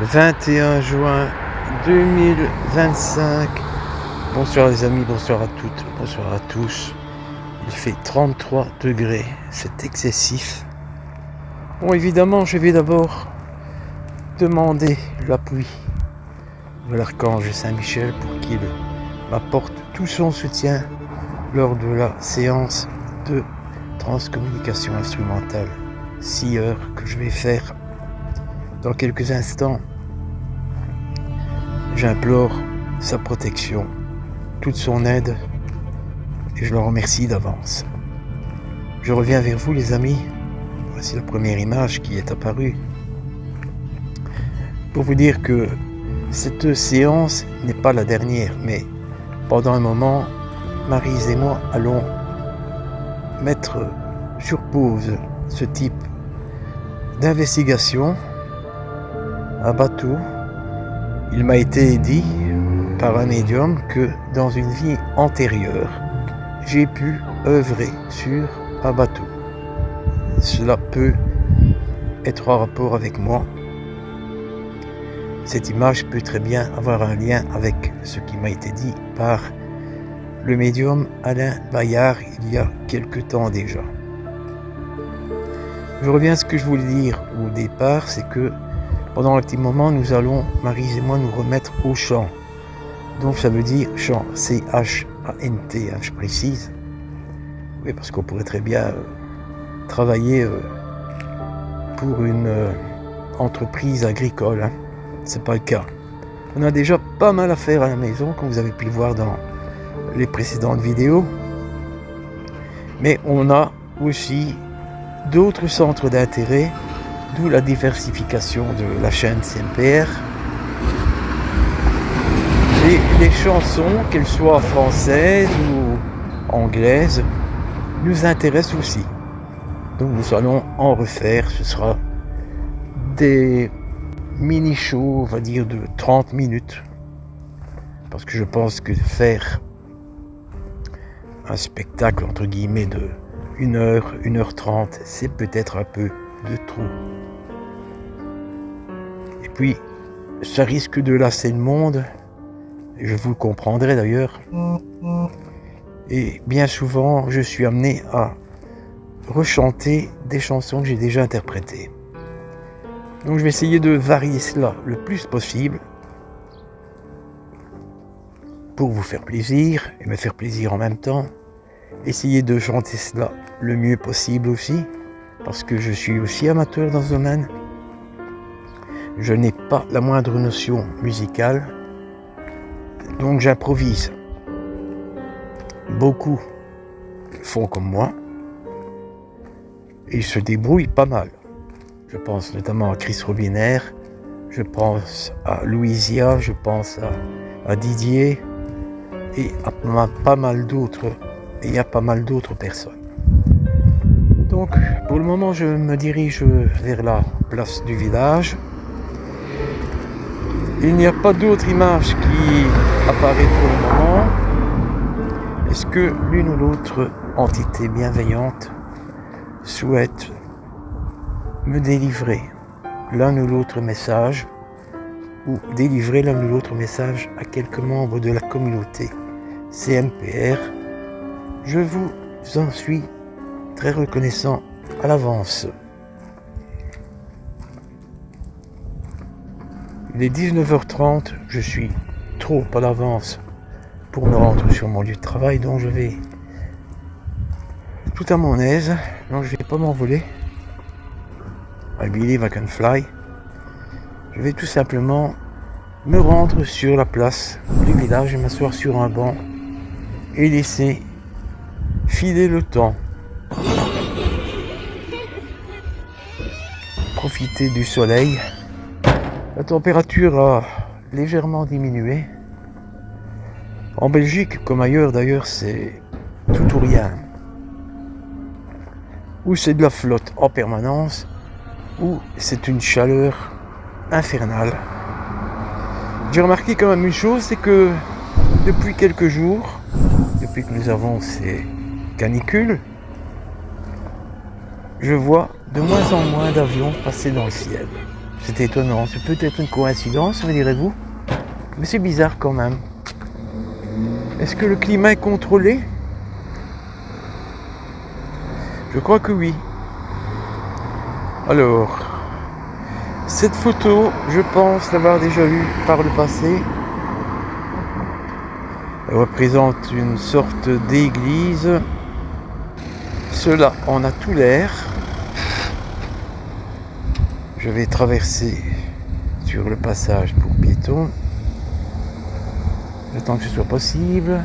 21 juin 2025. Bonsoir les amis, bonsoir à toutes, bonsoir à tous. Il fait 33 degrés, c'est excessif. Bon, évidemment, je vais d'abord demander l'appui de l'archange Saint-Michel pour qu'il m'apporte tout son soutien lors de la séance de transcommunication instrumentale 6 heures que je vais faire dans quelques instants. J'implore sa protection, toute son aide, et je le remercie d'avance. Je reviens vers vous les amis. Voici la première image qui est apparue. Pour vous dire que cette séance n'est pas la dernière, mais pendant un moment, Maryse et moi allons mettre sur pause ce type d'investigation à bateau. Il m'a été dit par un médium que dans une vie antérieure, j'ai pu œuvrer sur un bateau. Cela peut être en rapport avec moi. Cette image peut très bien avoir un lien avec ce qui m'a été dit par le médium Alain Bayard il y a quelque temps déjà. Je reviens à ce que je voulais dire au départ, c'est que pendant un petit moment, nous allons, Maryse et moi, nous remettre au chant. Donc ça veut dire chant, C-H-A-N-T, je précise. Oui, parce qu'on pourrait très bien travailler pour une entreprise agricole. C'est pas le cas. On a déjà pas mal à faire à la maison, comme vous avez pu le voir dans les précédentes vidéos. Mais on a aussi d'autres centres d'intérêt, d'où la diversification de la chaîne CMPR. Et les chansons, qu'elles soient françaises ou anglaises, nous intéressent aussi. Donc nous allons en refaire. Ce sera des mini-shows, on va dire, de 30 minutes. Parce que je pense que faire un spectacle, entre guillemets, de 1 heure, 1h30, c'est peut-être un peu de trop. Et puis, ça risque de lasser le monde. Je vous le comprendrai d'ailleurs. Et bien souvent, je suis amené à rechanter des chansons que j'ai déjà interprétées. Donc je vais essayer de varier cela le plus possible pour vous faire plaisir et me faire plaisir en même temps. Essayer de chanter cela le mieux possible aussi, parce que je suis aussi amateur dans ce domaine. Je n'ai pas la moindre notion musicale, donc j'improvise. Beaucoup font comme moi et ils se débrouillent pas mal. Je pense notamment à Chris Robiner, je pense à Louisia, je pense à Didier et à pas mal d'autres. Et il y a pas mal d'autres personnes. Donc pour le moment je me dirige vers la place du village. Il n'y a pas d'autre image qui apparaît pour le moment. Est-ce que l'une ou l'autre entité bienveillante souhaite me délivrer l'un ou l'autre message ou délivrer l'un ou l'autre message à quelques membres de la communauté CMPR? Je vous en suis très reconnaissant à l'avance. Il est 19h30, je suis trop à l'avance pour me rendre sur mon lieu de travail, donc je vais tout à mon aise, donc je ne vais pas m'envoler. I believe I can fly. Je vais tout simplement me rendre sur la place du village et m'asseoir sur un banc et laisser filer le temps. Profiter du soleil. La température a légèrement diminué. En Belgique, comme ailleurs d'ailleurs, c'est tout ou rien. Ou c'est de la flotte en permanence, ou c'est une chaleur infernale. J'ai remarqué quand même une chose, c'est que depuis quelques jours, depuis que nous avons ces canicules, je vois de moins en moins d'avions passer dans le ciel. C'est étonnant, c'est peut-être une coïncidence, me direz-vous, mais c'est bizarre quand même. Est-ce que le climat est contrôlé? Je crois que oui. Alors, cette photo, je pense l'avoir déjà vue par le passé. Elle représente une sorte d'église. Cela en a tout l'air. Je vais traverser sur le passage pour piétons. Le temps que ce soit possible.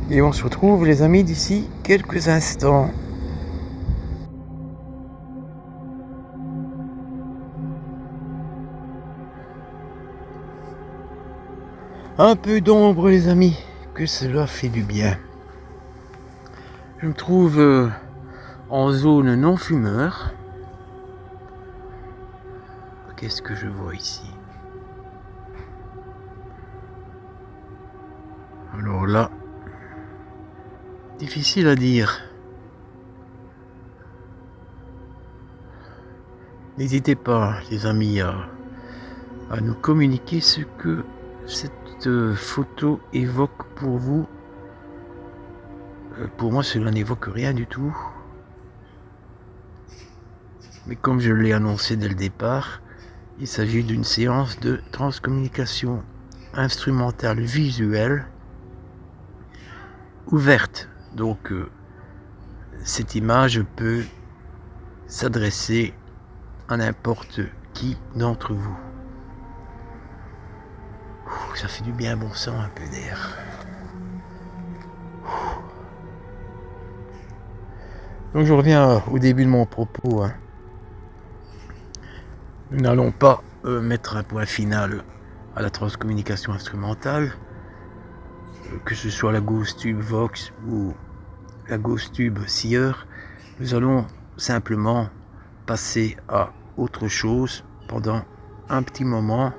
Et on se retrouve, les amis, d'ici quelques instants. Un peu d'ombre, les amis, que cela fait du bien. Je me trouve en zone non fumeur. Qu'est-ce que je vois ici? Alors là, difficile à dire. N'hésitez pas, les amis, à nous communiquer ce que cette photo évoque pour vous. Pour moi, cela n'évoque rien du tout. Mais comme je l'ai annoncé dès le départ, il s'agit d'une séance de transcommunication instrumentale visuelle ouverte. Donc, cette image peut s'adresser à n'importe qui d'entre vous. Ça fait du bien, bon sang, un peu d'air. Donc je reviens au début de mon propos. Nous n'allons pas mettre un point final à la transcommunication instrumentale, que ce soit la Ghost Tube Vox ou la Ghost Tube Seer. Nous allons simplement passer à autre chose pendant un petit moment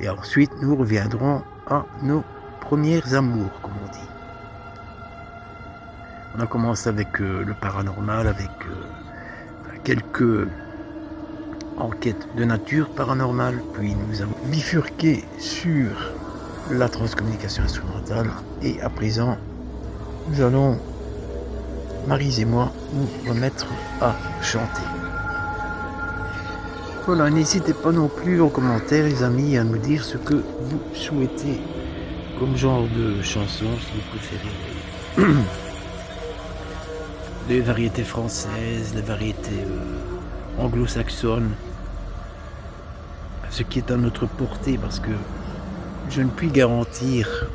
et ensuite nous reviendrons à nos premiers amours, comme on dit. On a commencé avec le paranormal, avec quelques enquêtes de nature paranormale, puis nous avons bifurqué sur la transcommunication instrumentale et à présent nous allons, Maryse et moi, nous remettre à chanter. Voilà, n'hésitez pas non plus en commentaire, les amis, à nous dire ce que vous souhaitez comme genre de chanson, si vous préférez les variétés françaises, les variétés anglo-saxonnes, ce qui est à notre portée, parce que je ne puis garantir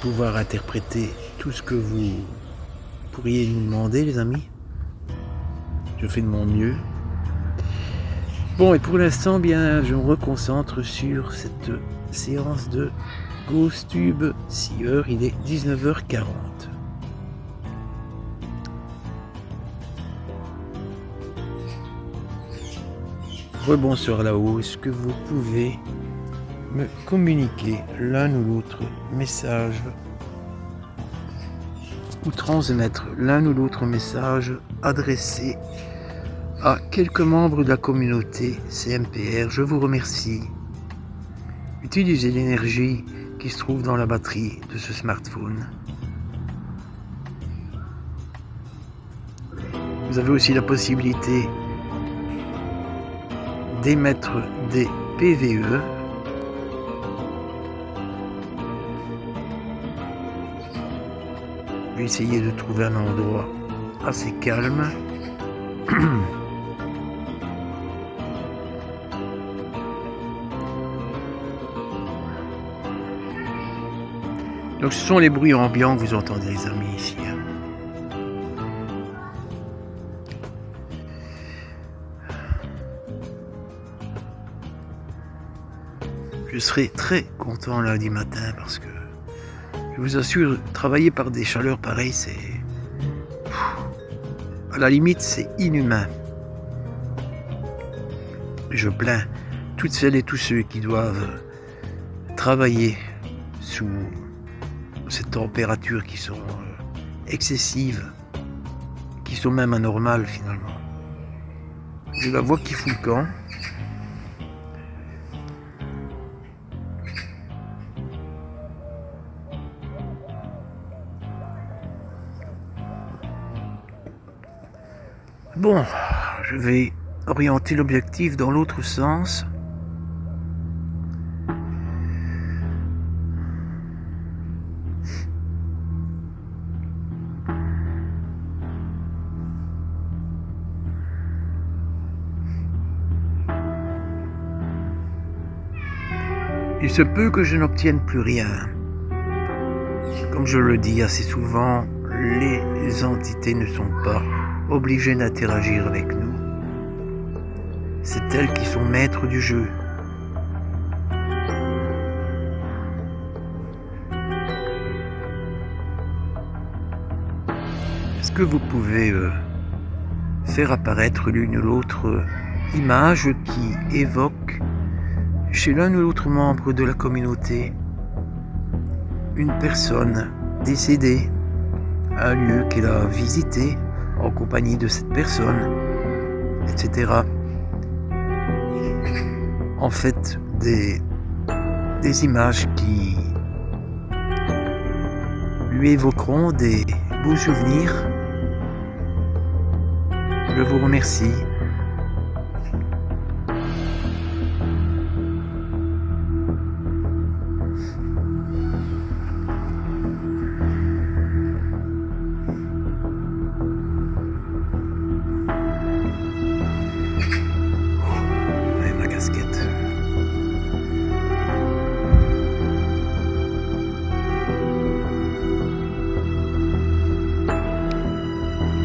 pouvoir interpréter tout ce que vous pourriez nous demander, les amis. Je fais de mon mieux. Bon, et pour l'instant, bien, je me reconcentre sur cette séance de Ghost Tube Seer. Il est 19h40. Rebonsoir là-haut, est-ce que vous pouvez me communiquer l'un ou l'autre message ou transmettre l'un ou l'autre message adressé à quelques membres de la communauté CMPR? Je vous remercie. Utilisez l'énergie qui se trouve dans la batterie de ce smartphone. Vous avez aussi la possibilité d'émettre des PVE. Je vais essayer de trouver un endroit assez calme. Donc ce sont les bruits ambiants que vous entendez, les amis, ici. Je serai très content lundi matin parce que je vous assure, travailler par des chaleurs pareilles, c'est... à la limite, c'est inhumain. Je plains toutes celles et tous ceux qui doivent travailler sous ces températures qui sont excessives, qui sont même anormales finalement. Je la vois qui fout le camp. Bon, je vais orienter l'objectif dans l'autre sens. Il se peut que je n'obtienne plus rien. Comme je le dis assez souvent, les entités ne sont pas obligées d'interagir avec nous. C'est elles qui sont maîtres du jeu. Est-ce que vous pouvez faire apparaître l'une ou l'autre image qui évoque chez l'un ou l'autre membre de la communauté une personne décédée, un lieu qu'elle a visité en compagnie de cette personne, etc. En fait, des images qui lui évoqueront des beaux souvenirs. Je vous remercie.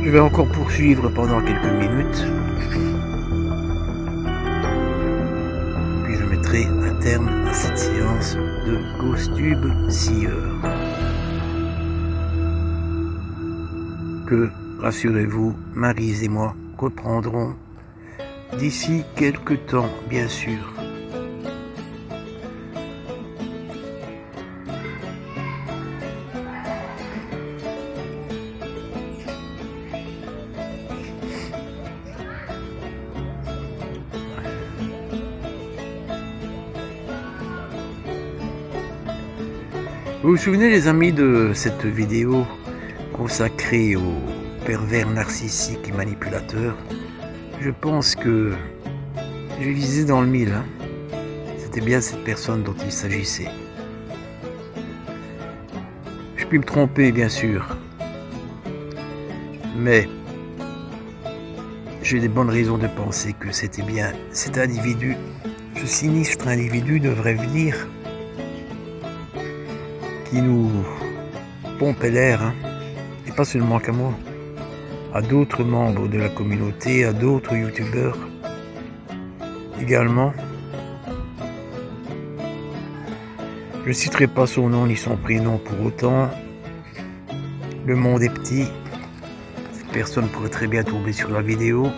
Je vais encore poursuivre pendant quelques minutes. Puis je mettrai un terme à cette séance de GhostTube Seer. Que, rassurez-vous, Maryse et moi reprendrons d'ici quelques temps, bien sûr. Vous vous souvenez les amis de cette vidéo consacrée aux pervers narcissiques et manipulateurs? Je pense que je visais dans le mille. C'était bien cette personne dont il s'agissait. Je puis me tromper bien sûr, mais j'ai des bonnes raisons de penser que c'était bien cet individu, ce sinistre individu devrait venir, qui nous pompait l'air, et pas seulement qu'à moi, à d'autres membres de la communauté, à d'autres youtubeurs également. Je ne citerai pas son nom ni son prénom pour autant. Le monde est petit. Cette personne pourrait très bien tomber sur la vidéo.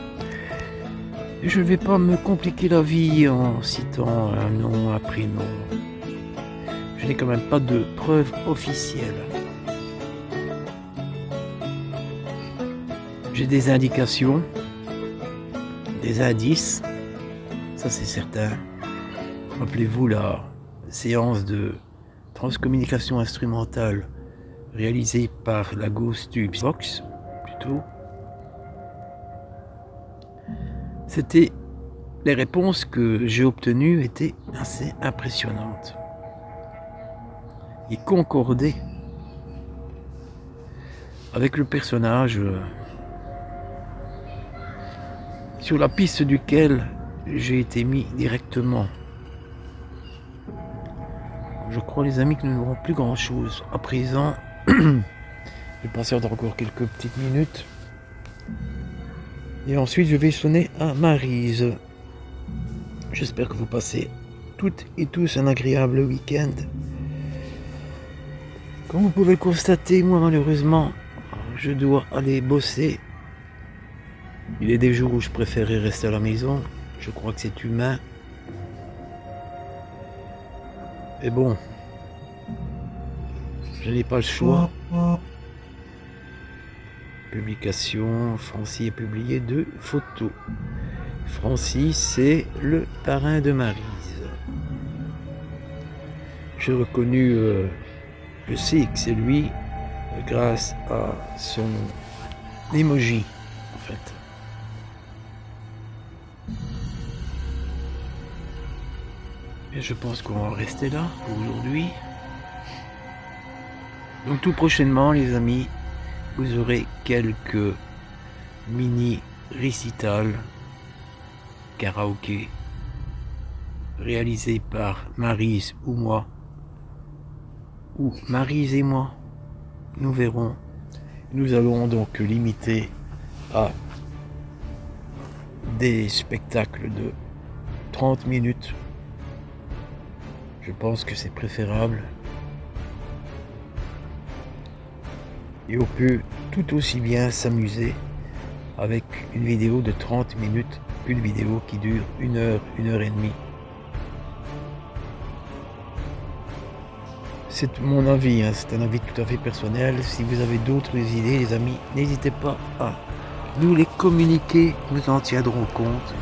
Et je ne vais pas me compliquer la vie en citant un nom, un prénom. Je n'ai quand même pas de preuves officielles. J'ai des indications, des indices, ça c'est certain. Rappelez-vous la séance de transcommunication instrumentale réalisée par la GhostTube Vox, plutôt. C'était les réponses que j'ai obtenues étaient assez impressionnantes. Il concordait avec le personnage sur la piste duquel j'ai été mis directement. Je crois les amis que nous n'aurons plus grand chose à présent. Je vais passer encore quelques petites minutes et ensuite je vais sonner à Maryse. J'espère que vous passez toutes et tous un agréable week-end. Comme vous pouvez le constater, moi malheureusement, je dois aller bosser. Il est des jours où je préférais rester à la maison. Je crois que c'est humain. Mais bon, je n'ai pas le choix. publication, Francis a publié 2 photos. Francis, c'est le parrain de Maryse. J'ai reconnu, je sais que c'est lui, grâce à son emoji, en fait. Et je pense qu'on va rester là pour aujourd'hui. Donc tout prochainement, les amis, vous aurez quelques mini récitals karaoké réalisés par Maryse ou moi, ou Maryse et moi, nous verrons. Nous allons donc limiter à des spectacles de 30 minutes. Je pense que c'est préférable. Et on peut tout aussi bien s'amuser avec une vidéo de 30 minutes, une vidéo qui dure 1 heure, 1 heure et demie. C'est mon avis, hein, c'est un avis tout à fait personnel. Si vous avez d'autres idées, les amis, n'hésitez pas à nous les communiquer, nous en tiendrons compte,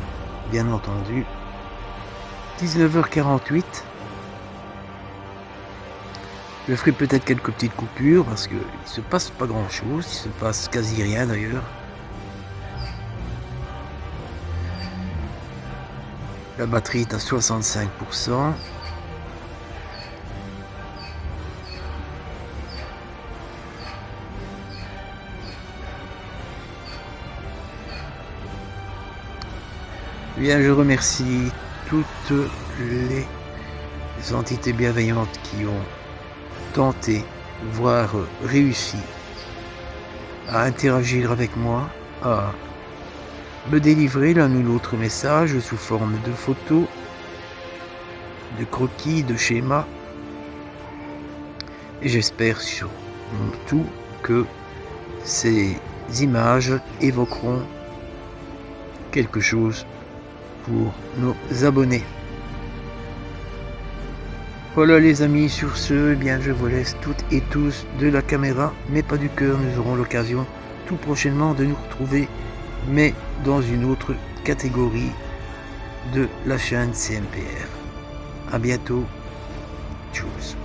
bien entendu. 19h48. Je ferai peut-être quelques petites coupures parce qu'il ne se passe pas grand chose, il se passe quasi rien d'ailleurs. La batterie est à 65%. Bien, je remercie toutes les entités bienveillantes qui ont tenté, voire réussi à interagir avec moi, à me délivrer l'un ou l'autre message sous forme de photos, de croquis, de schémas. Et j'espère surtout que ces images évoqueront quelque chose pour nos abonnés. Voilà les amis, sur ce, eh bien je vous laisse toutes et tous de la caméra, mais pas du cœur. Nous aurons l'occasion tout prochainement de nous retrouver, mais dans une autre catégorie de la chaîne CMPR. À bientôt. Tchuss.